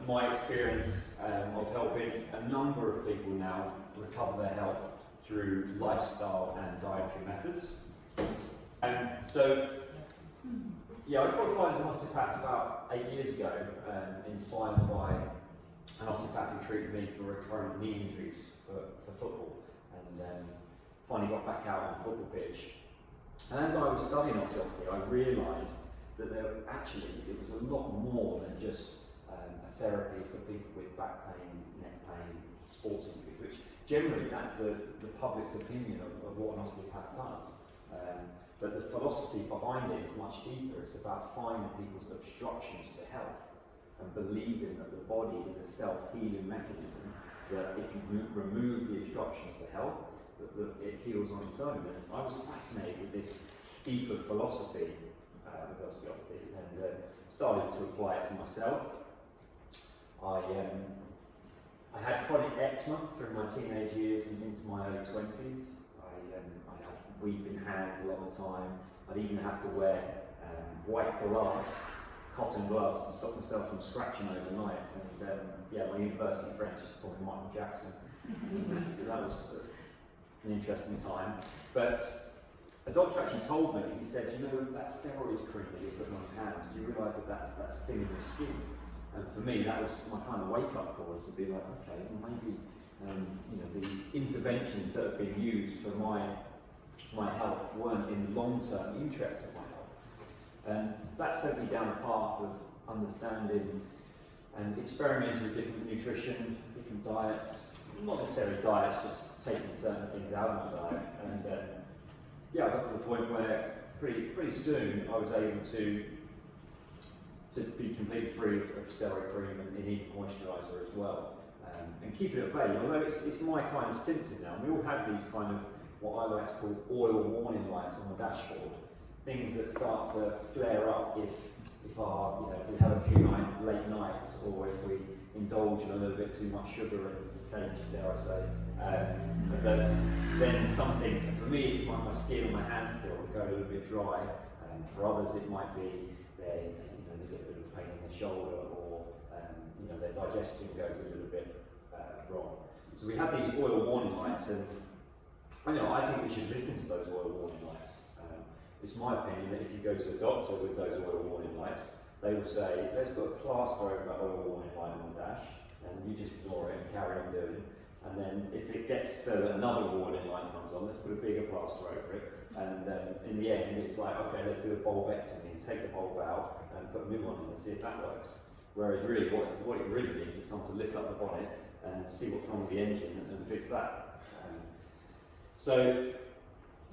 my experience of helping a number of people now recover their health through lifestyle and dietary methods. So, yeah, I qualified as an osteopath about 8 years ago, inspired by an osteopath who treated me for recurrent knee injuries for football, and finally got back out on the football pitch. And as I was studying osteopathy, I realised that it was a lot more than just a therapy for people with back pain, neck pain, sports injuries, which generally that's the public's opinion of what an osteopath does. But the philosophy behind it is much deeper. It's about finding people's obstructions to health and believing that the body is a self-healing mechanism, that if you remove the obstructions to health, that it heals on its own. And I was fascinated with this deeper philosophy with osteopathy, and started to apply it to myself. I had chronic eczema through my teenage years and into my early 20s. I had weeping hands a lot of the time. I'd even have to wear white gloves, cotton gloves, to stop myself from scratching overnight. And yeah, my university friends used to call me Michael Jackson. That was an interesting time. But a doctor actually told me, he said, you know, that steroid cream that you're putting on your hands, do you realise that that's thinning your skin? And for me, that was my kind of wake-up call, to be like, okay, well maybe you know, the interventions that have been used for my health weren't in the long-term interest of my health. And that sent me down a path of understanding and experimenting with different nutrition, different diets, not necessarily diets, just taking certain things out of my diet. And yeah, I got to the point where pretty soon I was able to be completely free of steroid cream and even moisturiser as well, and keep it at bay. Although it's my kind of symptom now. We all have these kind of what I like to call oil warning lights on the dashboard, things that start to flare up if we have a few late nights, or if we indulge in a little bit too much sugar and cake, dare I say. Then something, for me it's my skin and my hands still go a little bit dry, and for others it might be there's a little bit of pain in the shoulder, or their digestion goes a little bit wrong. So we have these oil warning lights, and I think we should listen to those oil warning lights. It's my opinion that if you go to a doctor with those oil warning lights, they will say, let's put a plaster over that oil warning light on the dash, and you just ignore it and carry on doing. And then if it gets so that another warning light comes on, let's put a bigger plaster over it. And in the end, it's like, okay, let's do a bulbectomy and take the bulb out and put a new one in and see if that works. Whereas really, what it really needs is someone to lift up the bonnet and see what's wrong with the engine and fix that. So,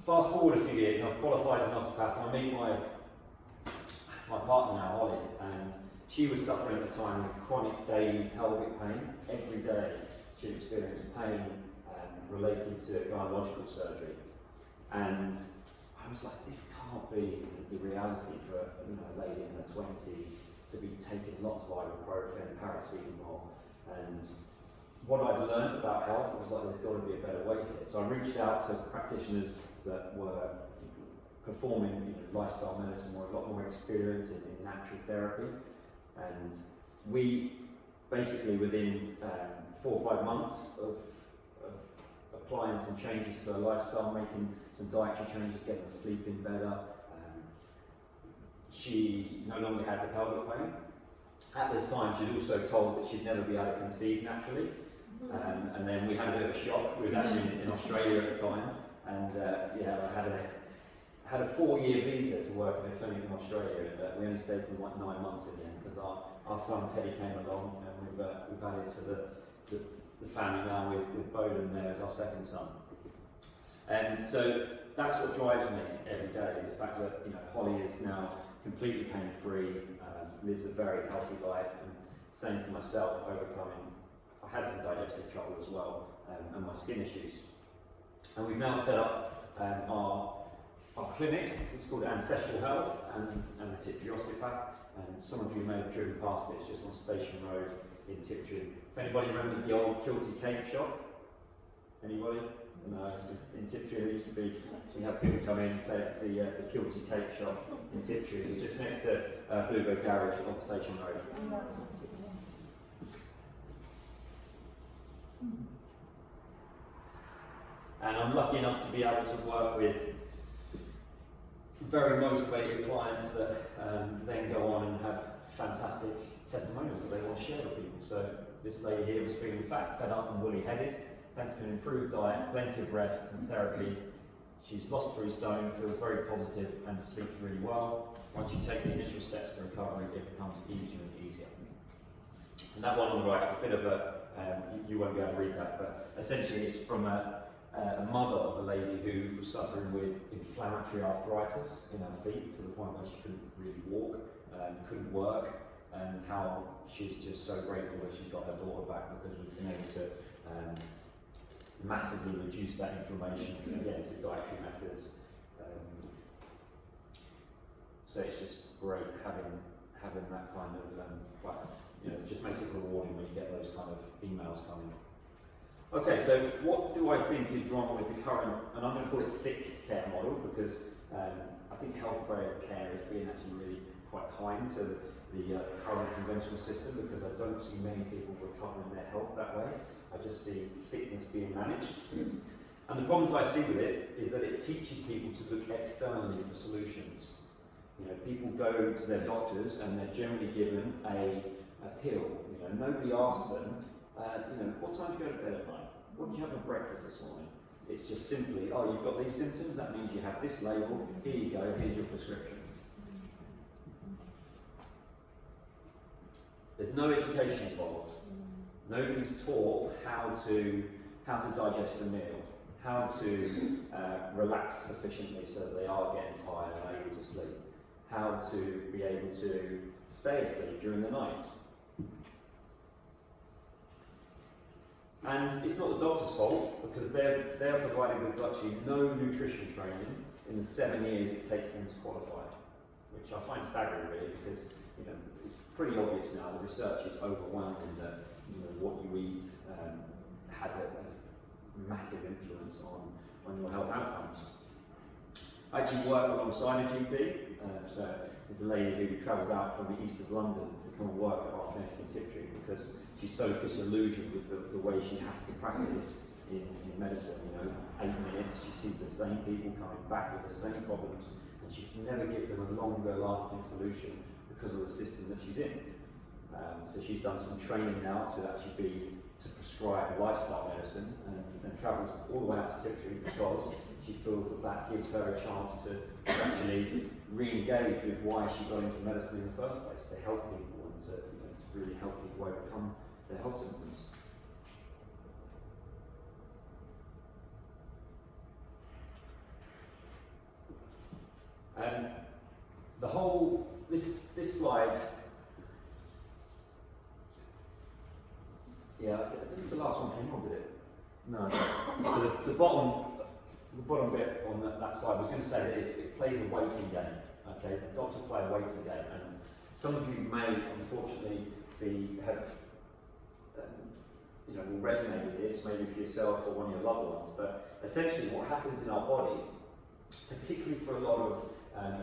fast forward a few years, I've qualified as an osteopath, and I meet my partner now, Holly, and she was suffering at the time with chronic daily pelvic pain. Every day she experienced pain related to gynecological surgery. And I was like, this can't be the reality for a lady in her 20s to be taking lots of ibuprofen, paracetamol. And what I'd learned about health, I was like, there's got to be a better way here. So I reached out to practitioners that were performing lifestyle medicine, or a lot more experience in natural therapy. And we basically, within 4 or 5 months of applying some changes to her lifestyle, making some dietary changes, getting her sleeping better, she no longer had the pelvic pain. At this time, she'd also told that she'd never be able to conceive naturally. And then we had a bit of a shock. We was actually in Australia at the time, and I had a 4-year visa to work in a clinic in Australia, and we only stayed for like 9 months in the end, because our son Teddy came along, and we've added to the family now with Bowden there as our second son. And so that's what drives me every day, the fact that Holly is now completely pain-free, lives a very healthy life, and same for myself, I had some digestive trouble as well, and my skin issues. And we've now set up our clinic. It's called Ancestral Health and the Tiptree Osteopath. And some of you may have driven past it. It's just on Station Road in Tiptree. If anybody remembers the old Kilty Cake Shop? Anybody? No, in Tiptree there used to be, you have people come in and say it's the Kilty Cake Shop in Tiptree. It's just next to Bluebird Garage on Station Road. And I'm lucky enough to be able to work with very motivated clients that then go on and have fantastic testimonials that they want to share with people. So this lady here was feeling fat, fed up and woolly-headed. Thanks to an improved diet, plenty of rest and therapy, she's lost 3 stone, feels very positive and sleeps really well. Once you take the initial steps to recovery, it becomes easier and easier. And that one on the right is a bit of a, you won't be able to read that, but essentially it's from a mother of a lady who was suffering with inflammatory arthritis in her feet to the point where she couldn't really walk, couldn't work, and how she's just so grateful that she got her daughter back because we've been able to massively reduce that inflammation again through dietary methods. So it's just great having that kind of, it just makes it rewarding when you get those kind of emails coming. Okay, so what do I think is wrong with the current, and I'm going to call it sick care model because I think healthcare care is being actually really quite kind to the current conventional system because I don't see many people recovering their health that way. I just see sickness being managed. And the problems I see with it is that it teaches people to look externally for solutions. People go to their doctors and they're generally given a pill. Nobody asks them, what time do you go to bed at night? What did you have for breakfast this morning? It's just simply, oh, you've got these symptoms, that means you have this label, here you go, here's your prescription. There's no education involved. Nobody's taught how to digest a meal, how to relax sufficiently so that they are getting tired and able to sleep, how to be able to stay asleep during the night. And it's not the doctor's fault because they're provided with virtually no nutrition training in the 7 years it takes them to qualify, which I find staggering really because it's pretty obvious now. The research is overwhelming that what you eat has a massive influence on your health outcomes. I actually work alongside a GP, so there's a lady who travels out from the east of London to come and work at our clinic in Tiptree because she's so disillusioned with the way she has to practice in medicine. 8 minutes, she sees the same people coming back with the same problems, and she can never give them a longer lasting solution because of the system that she's in. So she's done some training now to actually prescribe lifestyle medicine and travels all the way out to Tiptree because she feels that gives her a chance to actually re-engage with why she got into medicine in the first place, to help people and to really help people overcome their health symptoms. The whole, this slide, I think the last one came on, did it? No. So the bottom bit on that slide was going to say that it plays a waiting game. Okay, the doctors play a waiting game, and some of you may, unfortunately, will resonate with this, maybe for yourself or one of your loved ones. But essentially, what happens in our body, particularly for a lot of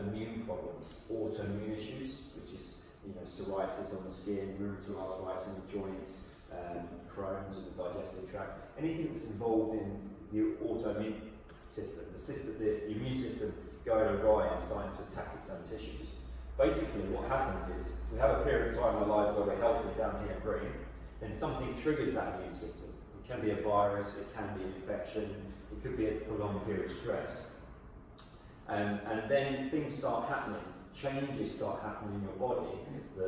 immune problems, autoimmune issues, which is psoriasis on the skin, rheumatoid arthritis in the joints, Crohn's in the digestive tract, anything that's involved in the autoimmune system, the immune system going awry and starting to attack its own tissues. Basically, what happens is we have a period of time in our lives where we're healthy down here in green, then something triggers that immune system. It can be a virus, it can be an infection, it could be a prolonged period of stress. And then things start happening, changes start happening in your body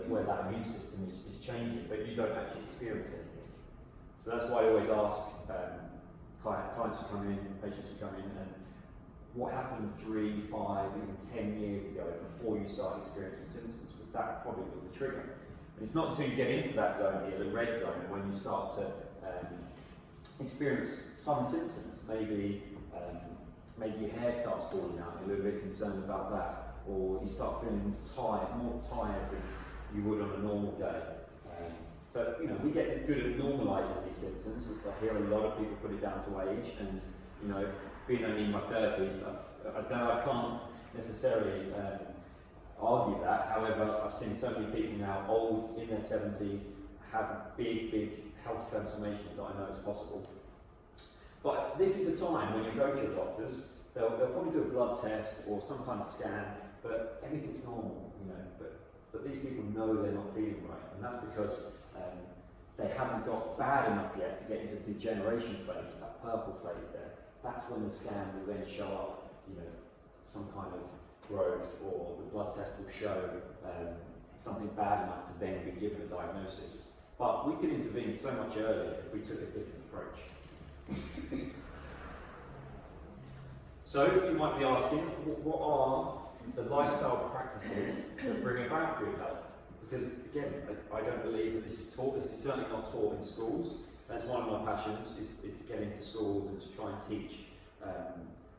where that immune system is changing, but you don't actually experience anything. So that's why I always ask clients who come in, patients who come in, and what happened 3, 5, even 10 years ago before you started experiencing symptoms, because that probably was the trigger. And it's not until you get into that zone here, the red zone, when you start to experience some symptoms. Maybe your hair starts falling out, you're a little bit concerned about that, or you start feeling tired, more tired than you would on a normal day. But we get good at normalising these symptoms. I hear a lot of people put it down to age, and being only in my 30s, I can't necessarily argue that. However, I've seen so many people now, old, in their 70s, have big health transformations that I know is possible. But this is the time when you go to your doctors, they'll probably do a blood test or some kind of scan, but everything's normal, you know. But these people know they're not feeling right, and that's because they haven't got bad enough yet to get into the degeneration phase, that purple phase there. That's when the scan will then show up, you know, some kind of growth, or the blood test will show something bad enough to then be given a diagnosis. But we could intervene so much earlier if we took a different approach. So you might be asking, what are the lifestyle practices that bring about good health? Because again, I don't believe that this is taught. This is certainly not taught in schools. That's one of my passions, is to get into schools and to try and teach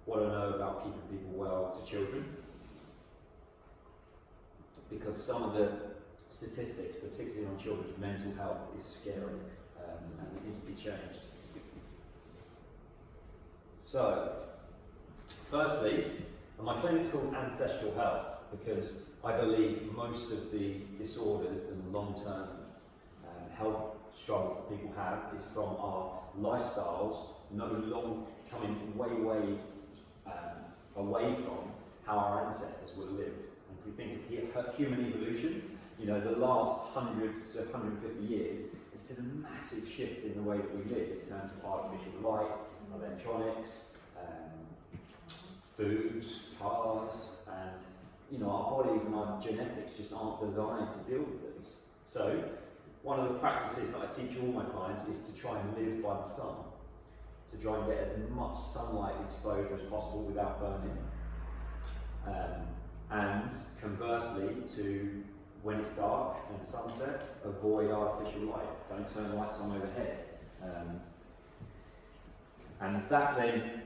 what I know about keeping people well to children. Because some of the statistics, particularly on children's mental health, is scary, and it needs to be changed. So, firstly, my clinic's called Ancestral Health, because I believe most of the disorders and long-term health struggles that people have is from our lifestyles coming way away from how our ancestors would have lived. And if we think of human evolution, you know, the last 100 to 150 years has seen a massive shift in the way that we live in terms of artificial light, electronics, foods, cars, and you know, our bodies and our genetics just aren't designed to deal with these. So one of the practices that I teach all my clients is to try and live by the sun, to try and get as much sunlight exposure as possible without burning. And conversely, to when it's dark and sunset, avoid artificial light. Don't turn lights on overhead. And that then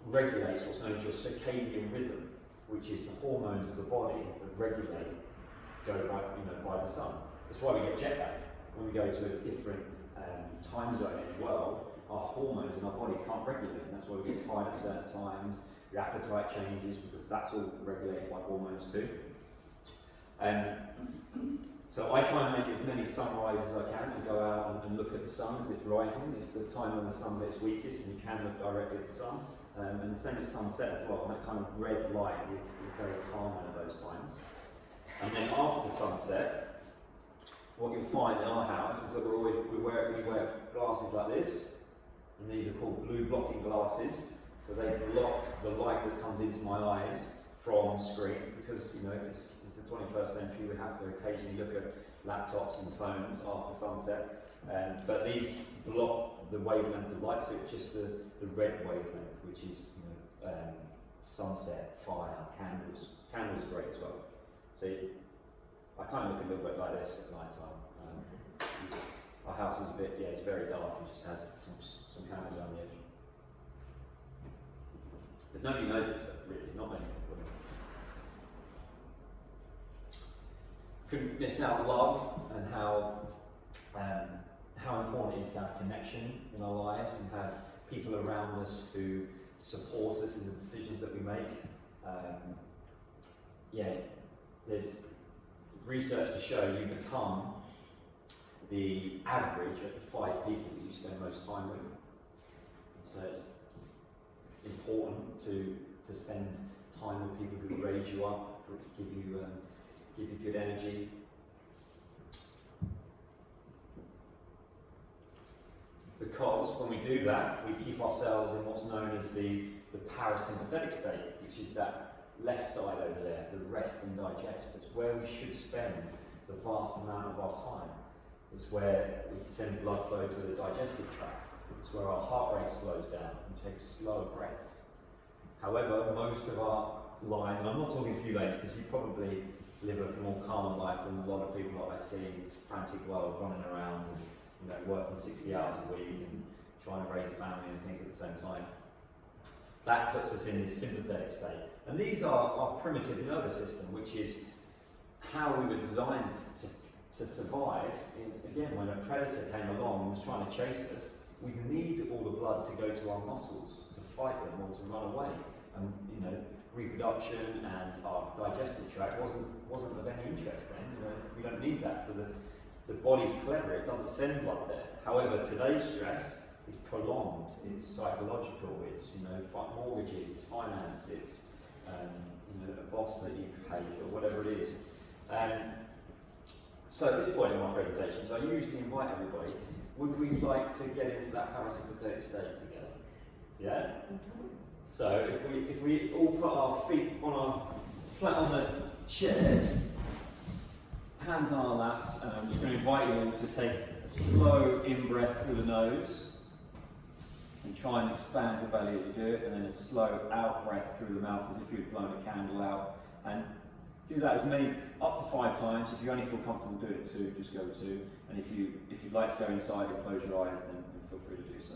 regulates what's known as your circadian rhythm, which is the hormones of the body that regulate, go by the sun. That's why we get jet lag. When we go to a different time zone in the world, our hormones in our body can't regulate, and that's why we get tired at certain times. Your appetite changes because that's all regulated by hormones too. So I try and make as many sunrises as I can and go out and look at the sun as it's rising. It's the time when the sun gets weakest and you can look directly at the sun. And the same as sunset as well. And that kind of red light is very calming at those times. And then after sunset, what you'll find in our house is that we wear glasses like this, and these are called blue blocking glasses. So they block the light that comes into my eyes from screen, because you know it's the 21st century. We have to occasionally look at laptops and phones after sunset, but these block the wavelength of light, so it's just the red wavelength, which is sunset, fire, candles. Candles are great as well. So I kind of look a little bit like this at night time. Our house is it's very dark and just has some candles around the edge. But nobody knows this stuff, really, not many people. Couldn't miss out love and how important it is to have connection in our lives and have people around us who support us in the decisions that we make. There's research to show you become the average of the 5 people that you spend most time with. So it's important to spend time with people who raise you up, give you good energy. Because when we do that, we keep ourselves in what's known as the parasympathetic state, which is that left side over there, the rest and digest. That's where we should spend the vast amount of our time. It's where we send blood flow to the digestive tract. It's where our heart rate slows down and takes slower breaths. However, most of our lives, and I'm not talking for you ladies, because you probably live a more calm life than a lot of people that I see in this frantic world, running around and working 60 hours a week and trying to raise a family and things at the same time. That puts us in this sympathetic state. And these are our primitive nervous system, which is how we were designed to survive. Again, when a predator came along and was trying to chase us, we need all the blood to go to our muscles to fight them or to run away. And reproduction and our digestive tract wasn't of any interest then. We don't need that. So the body's clever, it doesn't send blood there. However, today's stress prolonged, it's psychological, it's mortgages, it's finance, it's a boss that you pay or whatever it is. So at this point in my presentation, so I usually invite everybody, would we like to get into that parasympathetic state together? Yeah? So if we all put our feet flat on the chairs, hands on our laps, and I'm just going to invite you all to take a slow in-breath through the nose and try and expand your belly as you do it, and then a slow out-breath through the mouth as if you'd blown a candle out. And do that up to 5 times. If you only feel comfortable doing it 2, just go 2. And if you'd like to go inside and close your eyes, then feel free to do so.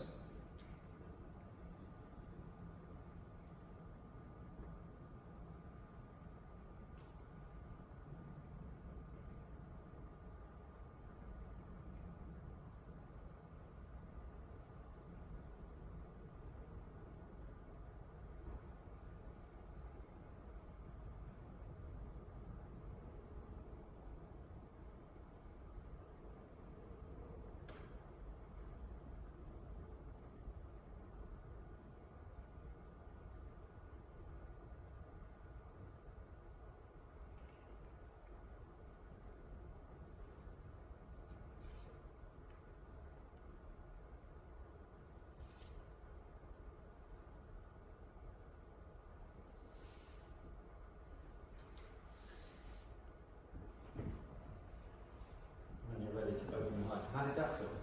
To open your eyes. How did that feel?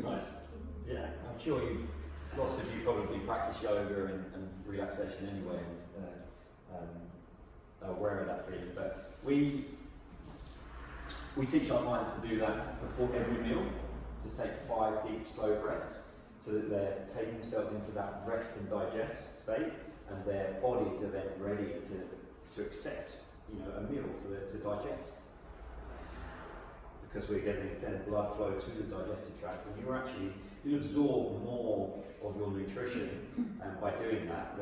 Nice. Yeah, I'm sure lots of you probably practice yoga and relaxation anyway, and are aware of that feeling. But we teach our clients to do that before every meal, to take 5 deep, slow breaths, so that they're taking themselves into that rest and digest state, and their bodies are then ready to accept, a meal to digest. Because we're getting send blood flow to the digestive tract, and you absorb more of your nutrition by doing that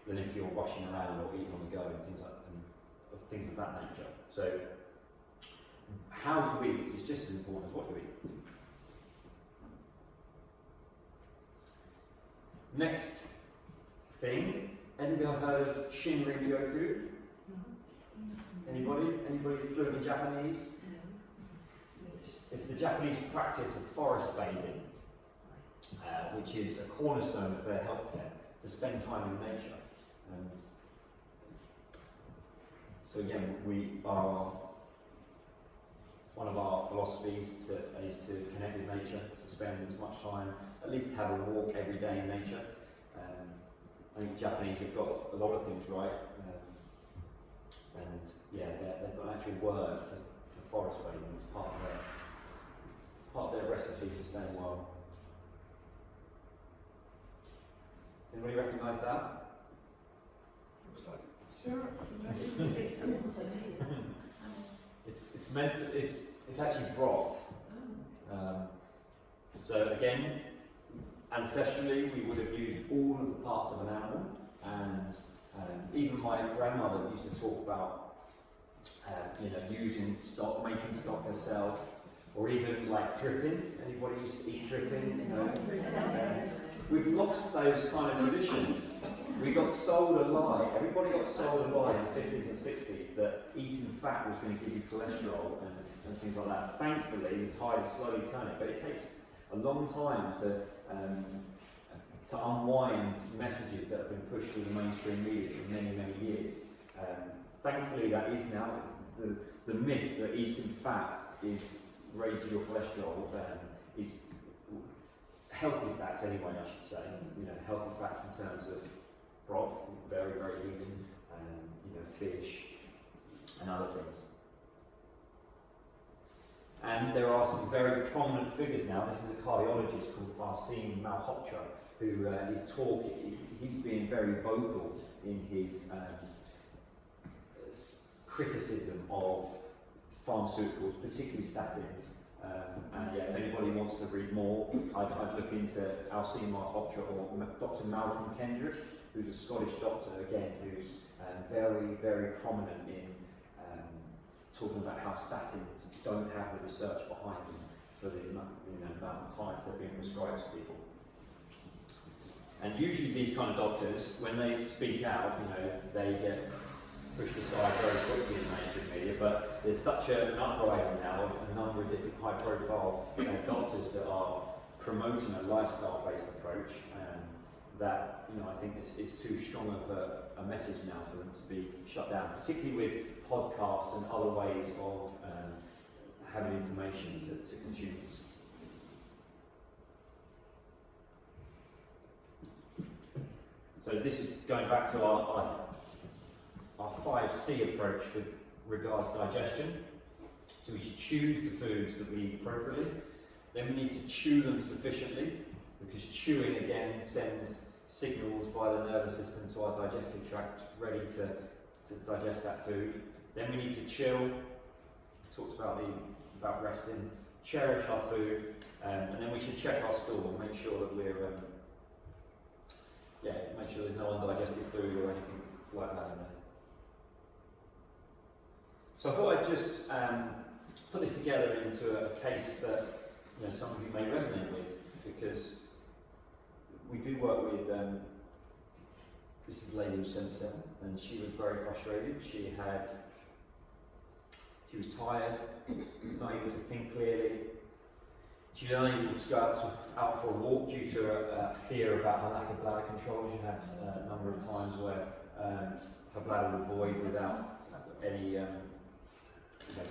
than if you're rushing around or eating on the go and things of that nature. So how you eat is just as important as what you eat. Next thing, anybody heard of Shinrin-yoku? Anybody fluent in Japanese? It's the Japanese practice of forest bathing, which is a cornerstone of their healthcare, to spend time in nature. And so again, one of our philosophies is to connect with nature, to spend as much time, at least have a walk every day in nature. I think Japanese have got a lot of things right. And they've got an actual word for forest bathing. It's part of their recipe for staying well. Anybody recognise that? Sure. It's actually broth. So again, ancestrally we would have used all of the parts of an animal, and even my grandmother used to talk about using stock, making stock herself, or even like dripping. Anybody used to eat dripping? We've lost those kind of traditions. We got sold a lie. Everybody got sold a lie in the 50s and 60s that eating fat was going to give you cholesterol and things like that. Thankfully, the tide is slowly turning, but it takes a long time to unwind messages that have been pushed through the mainstream media for many, many years. Thankfully, that is now the myth that eating fat raises your cholesterol is healthy fats anyway, I should say. Healthy fats in terms of broth, very, very healing, fish and other things. And there are some very prominent figures now. This is a cardiologist called Aseem Malhotra, who he's being very vocal in his criticism of pharmaceuticals, particularly statins. If anybody wants to read more, I'd look into Aseem Malhotra or Dr. Malcolm Kendrick, who's a Scottish doctor, again, who's very, very prominent in talking about how statins don't have the research behind them for the amount of time they're being prescribed to people. And usually these kind of doctors, when they speak out, they get pushed aside very quickly in mainstream media, but there's such an uprising now of a number of different high-profile doctors that are promoting a lifestyle-based approach, that I think is too strong of a message now for them to be shut down, particularly with podcasts and other ways of having information to consumers. So this is going back to our 5C approach with regards to digestion. So we should choose the foods that we eat appropriately. Then we need to chew them sufficiently, because chewing again sends signals via the nervous system to our digestive tract ready to digest that food. Then we need to chill. We talked about resting, cherish our food, and then we should check our stool and make sure that we're make sure there's no undigested food or anything like that in there. So I thought I'd just put this together into a case that some of you may resonate with, because we do work with this is a lady who's 77, and she was very frustrated. She was tired, not able to think clearly. She was unable to go out for a walk due to a fear about her lack of bladder control. She had a number of times where her bladder would void without any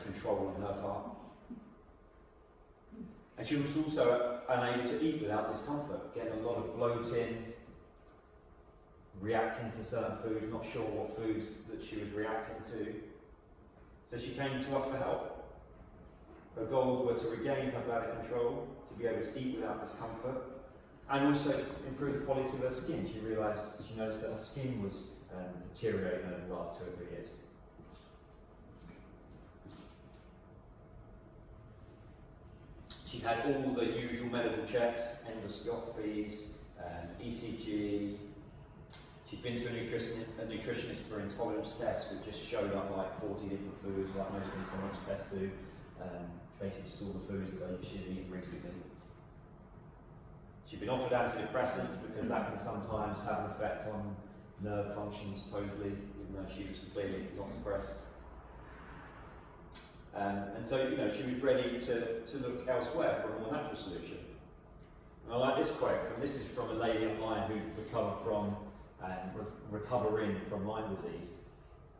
control on her part. And she was also unable to eat without discomfort, getting a lot of bloating, reacting to certain foods, not sure what foods that she was reacting to. So she came to us for help. Her goals were to regain her bladder control, to be able to eat without discomfort, and also to improve the quality of her skin. She noticed that her skin was deteriorating over the last 2 or 3 years. She'd had all the usual medical checks, endoscopies, ECG. She'd been to a nutritionist for intolerance tests, which just showed up like 40 different foods, like most intolerance tests do. Basically just all the foods that she'd eaten recently. She'd been offered antidepressants because that can sometimes have an effect on nerve function, supposedly, even though she was completely not depressed. And so, she was ready to look elsewhere for a more natural solution. And I like this quote. This is from a lady online who recovering from Lyme disease.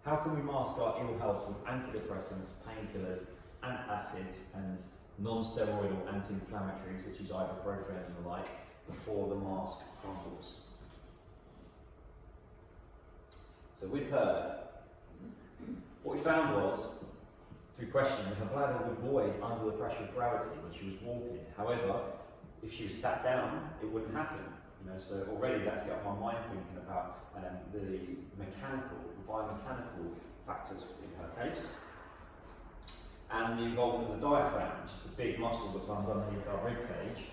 How can we mask our ill health with antidepressants, painkillers, antacids, and non-steroidal anti-inflammatories, which is ibuprofen and the like, before the mask crumbles? So with her, what we found was, through questioning, her bladder would void under the pressure of gravity when she was walking. However, if she was sat down, it wouldn't happen. So already that's got my mind thinking about the biomechanical factors in her case, and the involvement of the diaphragm, which is the big muscle that runs underneath our rib cage,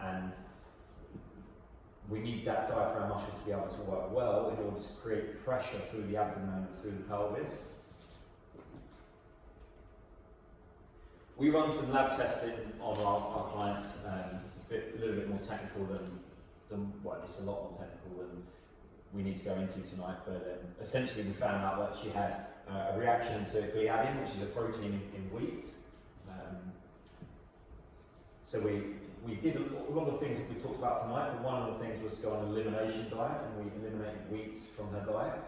and we need that diaphragm muscle to be able to work well in order to create pressure through the abdomen and through the pelvis. We run some lab testing on our clients. It's a little bit more technical it's a lot more technical than we need to go into tonight, but essentially we found out that she had a reaction to gliadin, which is a protein in wheat. So we did a lot of things that we talked about tonight, but one of the things was to go on an elimination diet, and we eliminated wheat from her diet.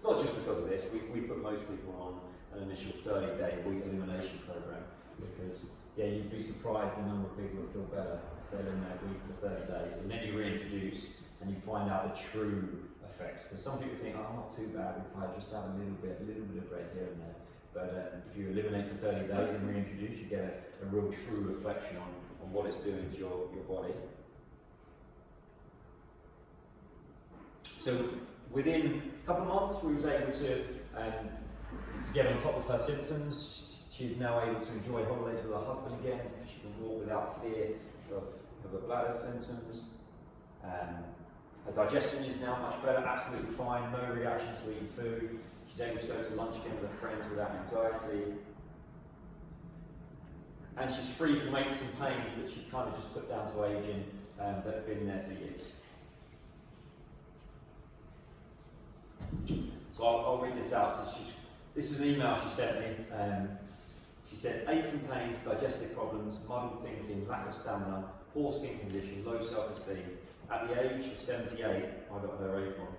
Not just because of this, we put most people on an initial 30-day wheat elimination program, because you'd be surprised the number of people that feel better if they eliminate wheat for 30 days, and then you reintroduce and you find out the true effects. Because some people think, not too bad if I just have a little bit of bread here and there. But if you eliminate for 30 days and reintroduce, you get a real true reflection on what it's doing to your body. So within a couple of months, we was able to get on top of her symptoms. She's now able to enjoy holidays with her husband again. She can walk without fear of her bladder symptoms. Her digestion is now much better, absolutely fine, no reactions to eating food. She's She's able to go to lunch again with her friends without anxiety. And she's free from aches and pains that she kind of just put down to ageing that have been there for years. So I'll read this out. So this was an email she sent me. She said, aches and pains, digestive problems, muddled thinking, lack of stamina, poor skin condition, low self-esteem. At the age of 78, I got her age wrong.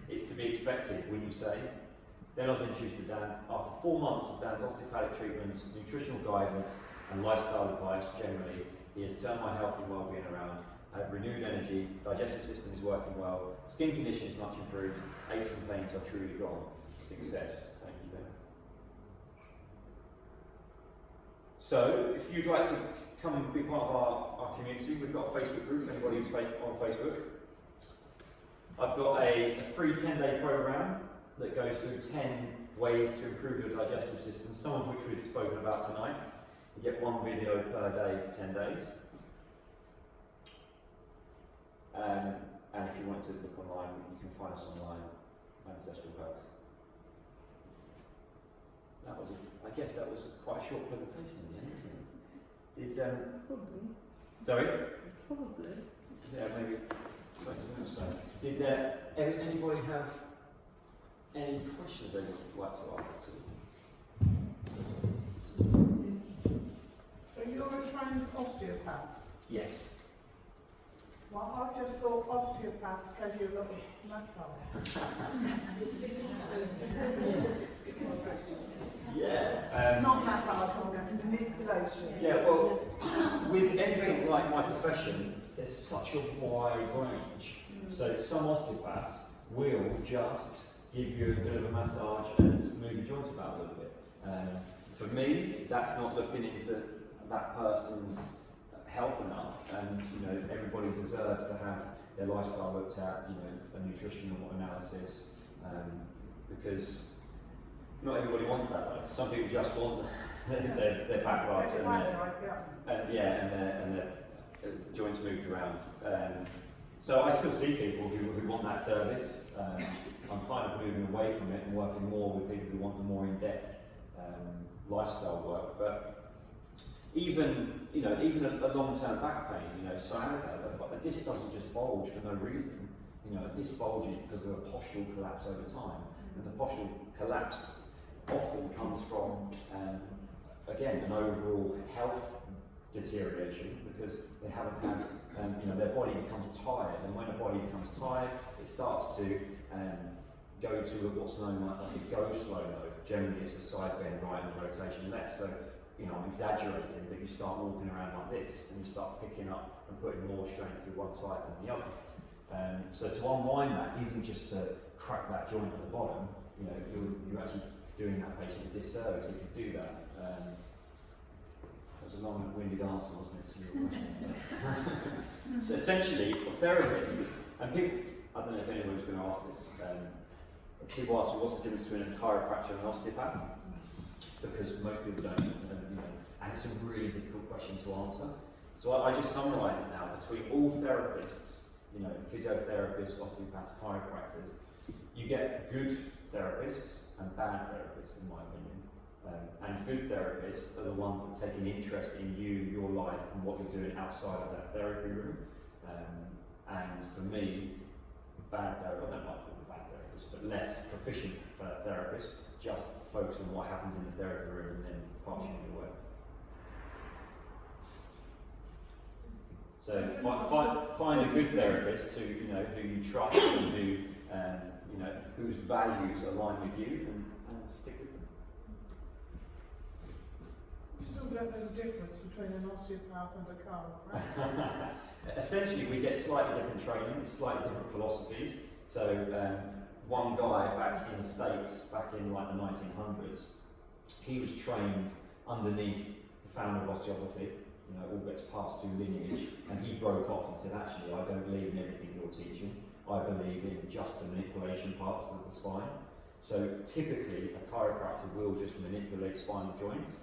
It's to be expected, wouldn't you say? Then I was introduced to Dan. After 4 months of Dan's osteopathic treatments, nutritional guidance, and lifestyle advice generally, he has turned my health and well-being around. I have renewed energy, digestive system is working well, skin condition is much improved, aches and pains are truly gone. Success. Thank you, Ben. So, if you'd like to come and be part of our community, we've got a Facebook group for anybody who's on Facebook. I've got a free 10-day program that goes through 10 ways to improve your digestive system, some of which we've spoken about tonight. You get 1 video per day for 10 days. And if you want to look online, you can find us online, Ancestral Health. I guess that was quite a short presentation in the end, wasn't it? Probably. Sorry? Probably. Yeah, maybe. Sorry, I was going to say. Did anybody have any questions they would like to ask at all? So you're a trained osteopath? Yes. Well, I just thought osteopaths gave you a little massage. Yeah. Not massage, manipulation. Yeah, well, with anything like my profession, there's such a wide range. So some osteopaths will just give you a bit of a massage and move your joints about a little bit. For me, that's not looking into that person's health enough, and everybody deserves to have their lifestyle looked at, a nutritional analysis, because not everybody wants that though. Some people just want their back rubbed and their joints moved around. So I still see people who want that service. I'm kind of moving away from it and working more with people who want the more in-depth lifestyle work. But even a long-term back pain, sciatica, a disc doesn't just bulge for no reason. A disc bulges because of a postural collapse over time, and the postural collapse often comes from, again, an overall health deterioration because they haven't had, their body becomes tired, and when a body becomes tired, it starts to go to what's known like a go slow mode. Generally, it's a side bend right and rotation left. So, I'm exaggerating, but you start walking around like this, and you start picking up and putting more strain through one side than the other. So to unwind that isn't just to crack that joint at the bottom. You're actually doing that patient a disservice if you do that. That was a long-winded answer, wasn't it, to your question? So essentially, therapists, and people, I don't know if anyone's going to ask this, people ask me what's the difference between a chiropractor and an osteopath? Because most people don't, and it's a really difficult question to answer. So I just summarise it now. Between all therapists, physiotherapists, osteopaths, chiropractors, you get good therapists and bad therapists, in my opinion. And good therapists are the ones that take an interest in you, your life, and what you're doing outside of that therapy room. And for me, bad therapists, I don't like calling them bad therapists, but less proficient therapists, just focus on what happens in the therapy room and then partially away. So find a good therapist who you trust and whose values align with you, and stick with them. You still don't know the difference between an osteopath and a chiropractor. Essentially, we get slightly different training, slightly different philosophies. So one guy back in the States, back in like the 1900s, he was trained underneath the founder of osteopathy. All gets passed through lineage, and he broke off and said, actually, I don't believe in everything you're teaching. I believe in just the manipulation parts of the spine. So typically, a chiropractor will just manipulate spinal joints,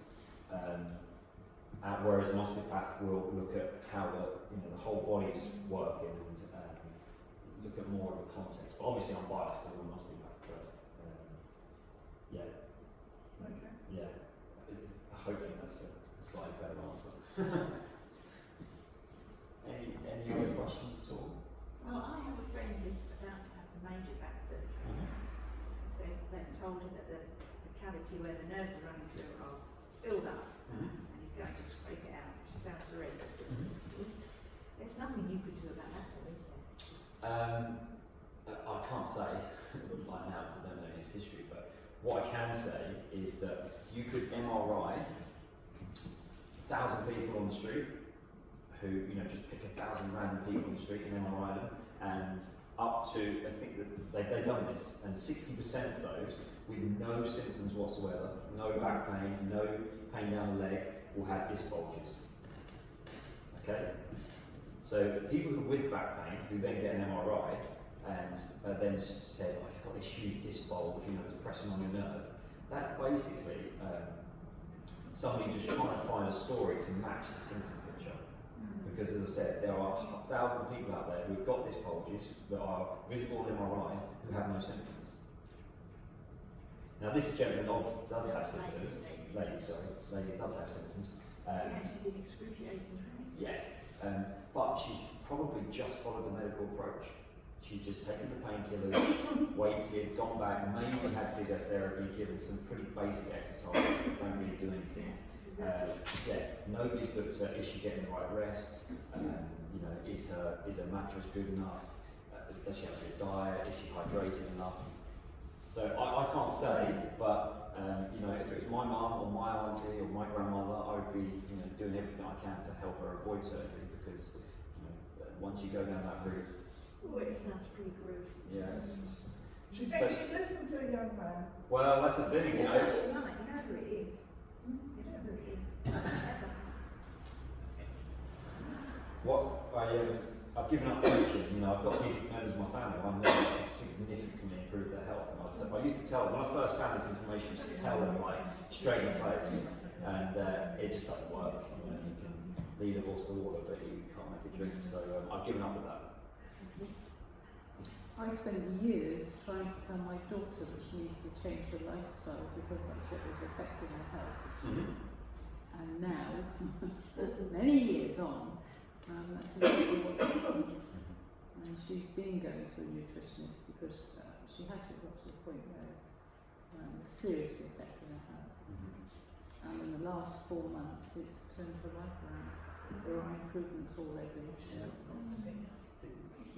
whereas an osteopath will look at how the whole body's working and look at more of the context. But obviously, I'm biased because I'm an osteopath. Yeah, Okay. yeah. Hopefully that's a slightly better answer. Any other questions at all? Well, I have a friend who's about to have a major back surgery. Because they've told her that the cavity where the nerves are running through are filled up, and he's going to scrape it out, which sounds horrendous. There's nothing you could do about that, though, is there? I can't say right now because I don't know his history, but what I can say is that you could MRI 1,000 people on the street who, just pick 1,000 random people on the street and MRI them, and up to, I think that they've done this, and 60% of those with no symptoms whatsoever, no back pain, no pain down the leg, will have disc bulges. Okay? So people who with back pain, who then get an MRI, and then said, oh, you've got this huge disc bulge, it's pressing on your nerve, that's basically somebody just trying to find a story to match the symptom picture. Because as I said, there are 1,000 people out there who've got disc bulges that are visible on MRIs who have no symptoms. Now this gentleman does have symptoms, lady does have symptoms. Yeah, she's in excruciating pain. Yeah, but she's probably just followed the medical approach. She's just taken the painkillers, waited, gone back, maybe had physiotherapy, given some pretty basic exercises that don't really do anything. Nobody's looked at, is she getting the right rest? Is her mattress good enough? Does she have a good diet? Is she hydrated enough? So I can't say, but if it was my mum or my auntie or my grandmother, I would be doing everything I can to help her avoid surgery, because once you go down that route. Oh, it sounds pretty gross. Yeah. Do you think she'd listen to a young man? Well, that's the thing, You know who it is. You know who it is. I've given up preaching. I've got members of my family who I know have significantly improved their health. And I used to tell them, when I first found this information, I used to tell them straight in the face, and it just doesn't work. You can lead a horse to water, but you can't make it drink. So I've given up with that. I spent years trying to tell my daughter that she needed to change her lifestyle because that's what was affecting her health. And now, many years on, that's exactly what's happened. And she's been going to a nutritionist because she had to got to the point where it was seriously affecting her health. And in the last 4 months, it's turned her life around. There are improvements already.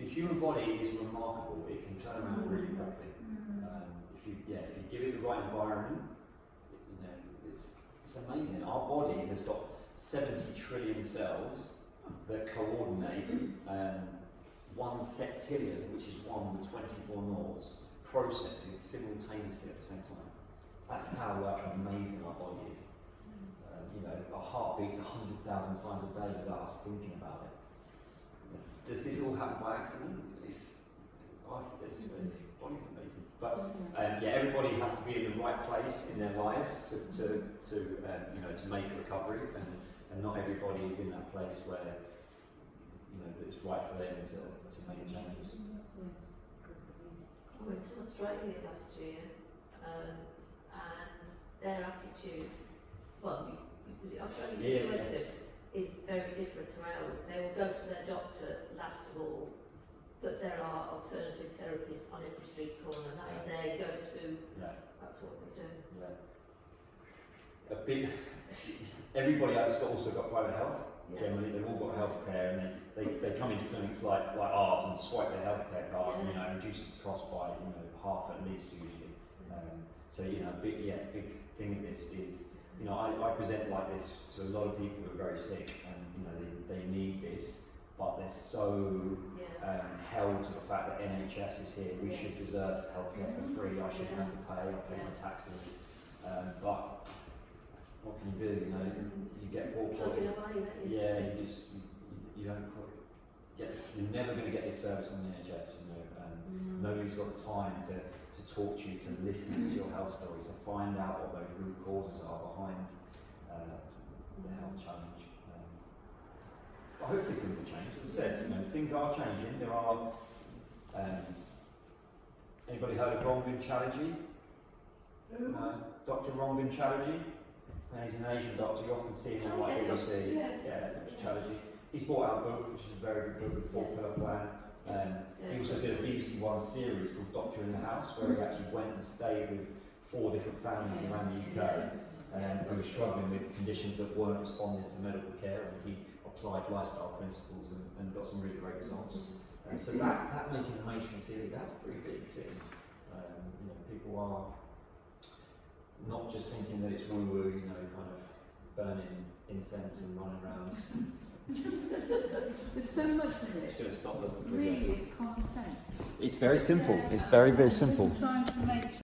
The human body is remarkable. It can turn around really quickly. If you give it the right environment, it's amazing. Our body has got 70 trillion cells that coordinate. 1 septillion, which is 1 with 24 noughts, processes simultaneously at the same time. That's how amazing our body is. Our heart beats 100,000 times a day without us thinking about it. Does this all happen by accident? The body's amazing. But everybody has to be in the right place in their lives to make a recovery, and not everybody is in that place where that it's right for them to make changes. I went to Australia last year, and their attitude, was it Australia you went to, is very different to ours. They will go to their doctor last of all, but there are alternative therapies on every street corner. That is their go-to. Yeah. That's what they do. Yeah. Everybody else also got private health. Yes. Generally, they've all got healthcare, and they come into clinics like ours and swipe their healthcare card, and reduces the cost by half at least usually. So big thing of this is I present like this to a lot of people who are very sick, and they need this, but they're so held to the fact that NHS is here. We should deserve healthcare for free. I shouldn't have to pay. I pay my taxes. But what can you do? You get poor quality. Yeah, you don't get. You're never going to get this service on the NHS. Nobody's got the time to talk to you, to listen to your health story, to find out what those root causes are behind the health challenge. But hopefully things will change. As I said, things are changing. There are. Anybody heard of Ron Gunchariji? Dr. Rangan Chatterjee. He's an Asian doctor. You often see him on like BBC. Yes. Yeah, Dr. Chatterjee. He's brought out a book, which is a very good book, The Four Pillar Plan. He also did a BBC One series called Doctor in the House, where he actually went and stayed with 4 different families around the UK who were struggling with conditions that weren't responding to medical care, and he applied lifestyle principles and got some really great results. So that making the mainstream TV, that's a pretty big thing. You know, people are not just thinking that it's woo-woo, you know, kind of burning incense and running around. There's so much of It's it. going to stop them. Really, it's common sense. It's very simple. It's very, very simple. Just trying to make